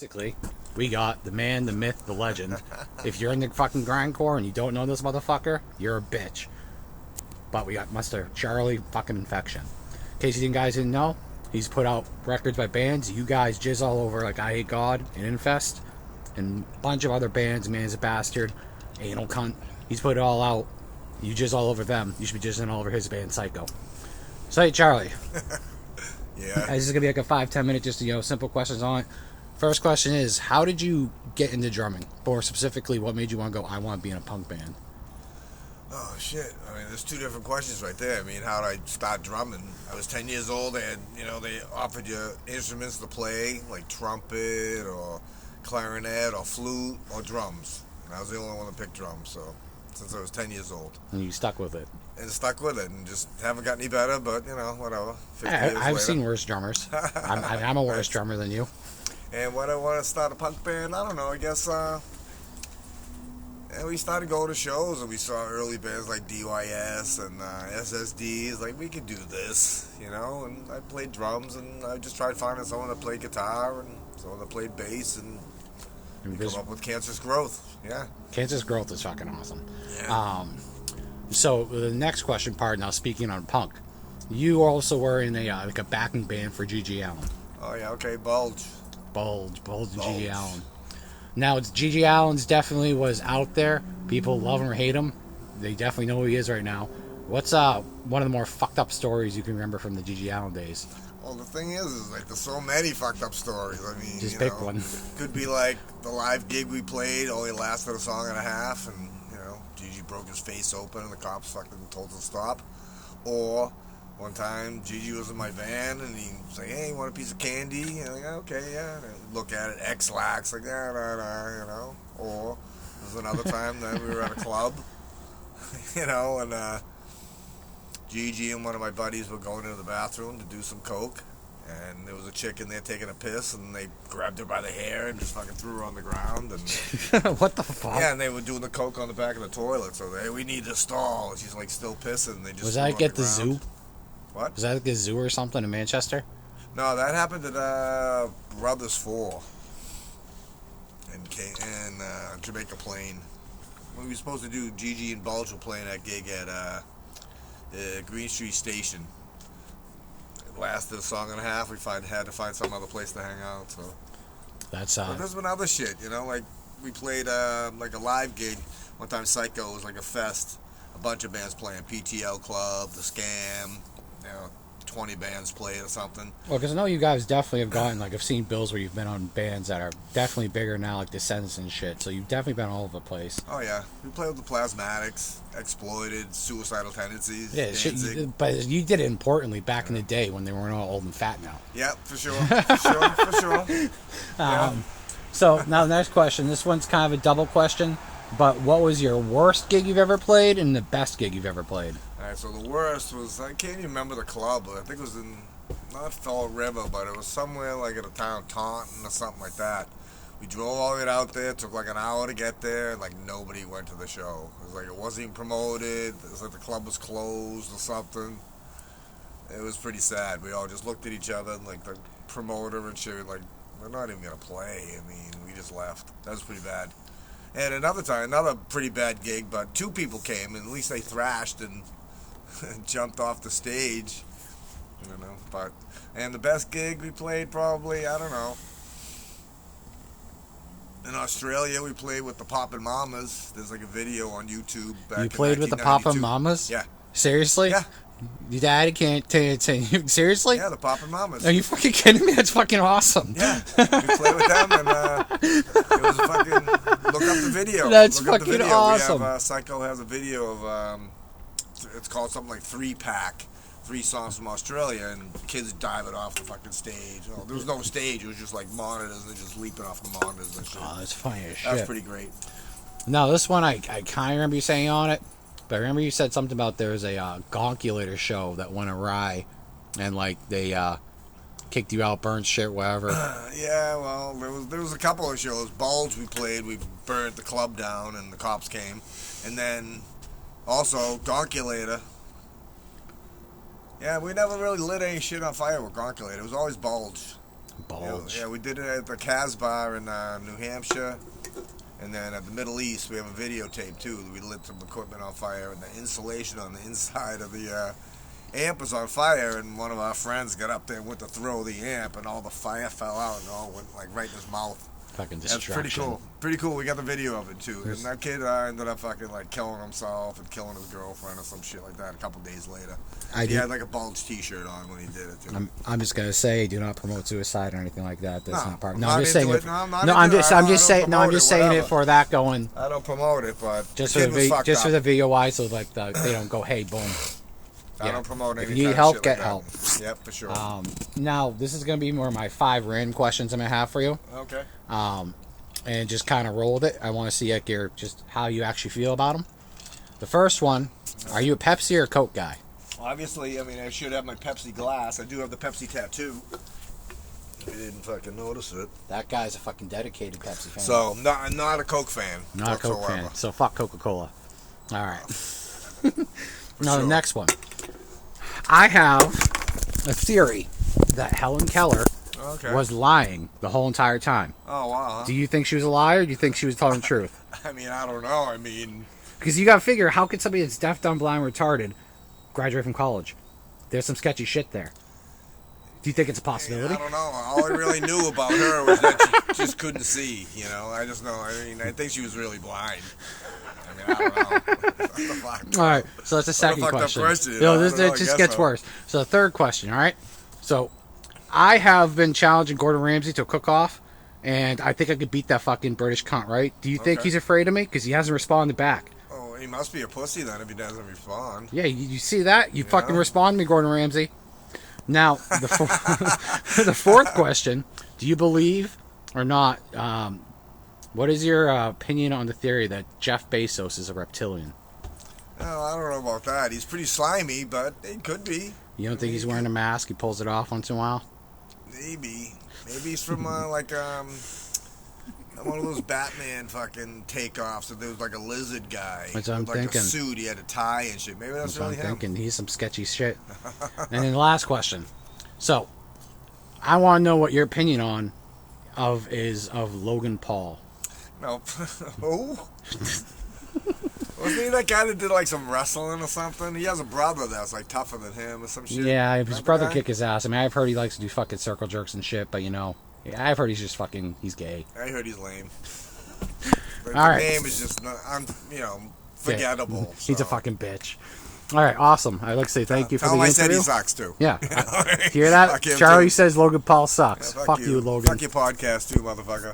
Basically, we got the man, the myth, the legend. If you're in the fucking grindcore and you don't know this motherfucker, you're a bitch. But we got Mr. Charlie fucking Infection. In case you guys didn't know, he's put out records by bands. You guys jizz all over like I Hate God and Infest and a bunch of other bands. Man's a Bastard, Anal Cunt. He's put it all out. You jizz all over them. You should be jizzing all over his band, Psycho. So, hey, Charlie. Yeah. This is going to be like a 5-10 minute, just, simple questions on it. First question is, how did you get into drumming? Or specifically, what made you want to go, I want to be in a punk band? Oh, shit. I mean, there's two different questions right there. I mean, how did I start drumming? I was 10 years old. They had, they offered you instruments to play, like trumpet or clarinet or flute or drums. And I was the only one to pick drums, so since I was 10 years old. And you stuck with it. And stuck with it and just haven't got any better, but, whatever. 50 years I've later. seen worse drummers. I'm a worse drummer than you. And when I want to start a punk band, I don't know, I guess, and we started going to shows, and we saw early bands like DYS and SSDs, like, we could do this, and I played drums, and I just tried finding someone that played guitar, and someone that played bass, and we come up with Cancerous Growth, yeah. Cancerous Growth is fucking awesome. Yeah. So, the next question part, now speaking on punk, you also were in a backing band for G.G. Allin. Oh, yeah, okay, Bulge And G.G. Allin. Now, G.G. Allin's definitely was out there. People love him or hate him. They definitely know who he is right now. What's one of the more fucked up stories you can remember from the G.G. Allin days? Well, the thing is like, there's so many fucked up stories. I mean, just pick one. Could be like the live gig we played only lasted a song and a half, and, Gigi broke his face open and the cops fucking told him to stop. Or one time, Gigi was in my van, and he was like, hey, you want a piece of candy? And I'm like, okay, yeah. And I look at it, X-Lax, like, Or there was another time that we were at a club, and Gigi and one of my buddies were going into the bathroom to do some coke, and there was a chick in there taking a piss, and they grabbed her by the hair and just fucking threw her on the ground. And what the fuck? Yeah, and they were doing the coke on the back of the toilet, so we need to stall. And she's like still pissing. And they just was that at the zoo? What? Was that at the zoo or something in Manchester? No, that happened at Brothers 4 in Jamaica Plain. We were supposed to do, Gigi and Bulge were playing that gig at the Green Street Station. It lasted a song and a half. We had to find some other place to hang out. So that's but there's been other shit, like we played like a live gig one time. Psycho was like a fest, a bunch of bands playing, PTL Club, The Scam, 20 bands played or something. Well, because I know you guys definitely have gotten, I've seen bills where you've been on bands that are definitely bigger now, like Descendants and shit, so you've definitely been all over the place. Oh, yeah. We played with the Plasmatics, Exploited, Suicidal Tendencies, yeah, shit, but you did it importantly back in the day when they weren't all old and fat now. Yeah, for sure. For sure. Yeah. So, now the next question. This one's kind of a double question, but what was your worst gig you've ever played and the best gig you've ever played? Alright, so the worst was, I can't even remember the club, but I think it was in, not Fall River, but it was somewhere like in a town, Taunton or something like that. We drove all the way out there, took like an hour to get there, and like nobody went to the show. It was like it wasn't even promoted, it was like the club was closed or something. It was pretty sad. We all just looked at each other and like the promoter and shit, like, we're not even gonna play. I mean, we just left. That was pretty bad. And another time, another pretty bad gig, but two people came, and at least they thrashed and jumped off the stage, and the best gig we played probably, I don't know, in Australia we played with the Poppin' Mamas. There's like a video on YouTube back in 1992. You played with the Poppin' Mamas? Yeah. Seriously? Yeah. Your daddy can't seriously? Yeah, the Poppin' Mamas. Are you fucking kidding me? That's fucking awesome. Yeah, we played with them, and it was fucking, look up the video. That's look fucking up the video. awesome. We have, Psycho has a video of, it's called something like 3-Pack, 3 songs from Australia, and kids diving off the fucking stage. Oh, there was no stage, it was just like monitors, and they're just leaping off the monitors and shit. Oh, that's funny as shit. That's pretty great. No, this one I kind of remember you saying on it, but I remember you said something about there was a Gonkulator show that went awry, and like they kicked you out, burned shit, whatever. Yeah, well, there was a couple of shows. Bulge we played, we burned the club down, and the cops came, and then also Gonkulator. Yeah, we never really lit any shit on fire with Gonkulator. It was always Bulge. Bulge. Yeah, we did it at the Casbah in New Hampshire. And then at the Middle East, we have a videotape too. We lit some equipment on fire, and the insulation on the inside of the amp was on fire. And one of our friends got up there and went to throw the amp, and all the fire fell out and all went like right in his mouth. Fucking That's destruction. pretty cool. Pretty cool. We got the video of it too. Yes. And that kid ended up fucking like killing himself and killing his girlfriend or some shit like that a couple days later. He had like a Bulge T-shirt on when he did it too. I'm just gonna say, do not promote suicide or anything like that. That's No, not part. I'm No, not I'm just into saying it. it. No, I'm not No, into I'm it. just. I I'm don't just saying. No, I'm promote just it, saying it whatever. for that going. I don't promote it, but Just the for kid the was fucked just up. for the video wise, so like they don't go, hey, boom. I don't promote If any you need kind of help, shit get like help. that. Yep, for sure. Now this is gonna be more of my 5 random questions I'm gonna have for you. Okay. And just kind of roll with it. I want to see like your just how you actually feel about them. The first one: are you a Pepsi or a Coke guy? Obviously, I mean, I should have my Pepsi glass. I do have the Pepsi tattoo. You didn't fucking notice it. That guy's a fucking dedicated Pepsi fan. So, I'm not a Coke fan. Not a Coke whatsoever. fan. So fuck Coca-Cola. All right. Now the Sure. next one. I have a theory that Helen Keller Okay. was lying the whole entire time. Oh, wow. Huh? Do you think she was a liar, or do you think she was telling the truth? I mean, I don't know. I mean, Because you got to figure, how could somebody that's deaf, dumb, blind, retarded graduate from college? There's some sketchy shit there. Do you think it's a possibility? I don't know. All I really knew about her was that she just couldn't see. You know, I just know. I mean, I think she was really blind. I mean, I don't know. What the fuck? All right, so that's the second fucked up question. question, No, I this don't know, I just guess gets so. worse. So the third question, all right? So I have been challenging Gordon Ramsay to a cook-off, and I think I could beat that fucking British cunt, right? Do you think Okay. he's afraid of me? Because he hasn't responded back. Oh, he must be a pussy then if he doesn't respond. Yeah, you see that? You Yeah. fucking respond to me, Gordon Ramsay. Now, the fourth question, do you believe or not, what is your opinion on the theory that Jeff Bezos is a reptilian? Oh, I don't know about that. He's pretty slimy, but it could be. You don't think he's wearing a mask? He pulls it off once in a while? Maybe. Maybe he's from one of those Batman fucking takeoffs. So there was like a lizard guy. That's what I'm with like thinking. a suit. He had a tie and shit. Maybe that's That's what really I'm him. thinking. He's some sketchy shit. And then the last question. So, I want to know what your opinion is of Logan Paul. No. Who? Wasn't he that guy that did like some wrestling or something? He has a brother that's like tougher than him or some shit. Yeah, his Remember brother that? kicked his ass. I mean, I've heard he likes to do fucking circle jerks and shit, but you know, I've heard he's just fucking, he's gay. I heard he's lame. But All the right. name is just, forgettable. He's a so. fucking bitch. All right, awesome. I'd like to say thank you for Tell the him I interview. said he sucks too. Yeah. Hear that? Fuck him, Charlie too. says Logan Paul sucks. Yeah, fuck you, Logan. Fuck your podcast too, motherfucker.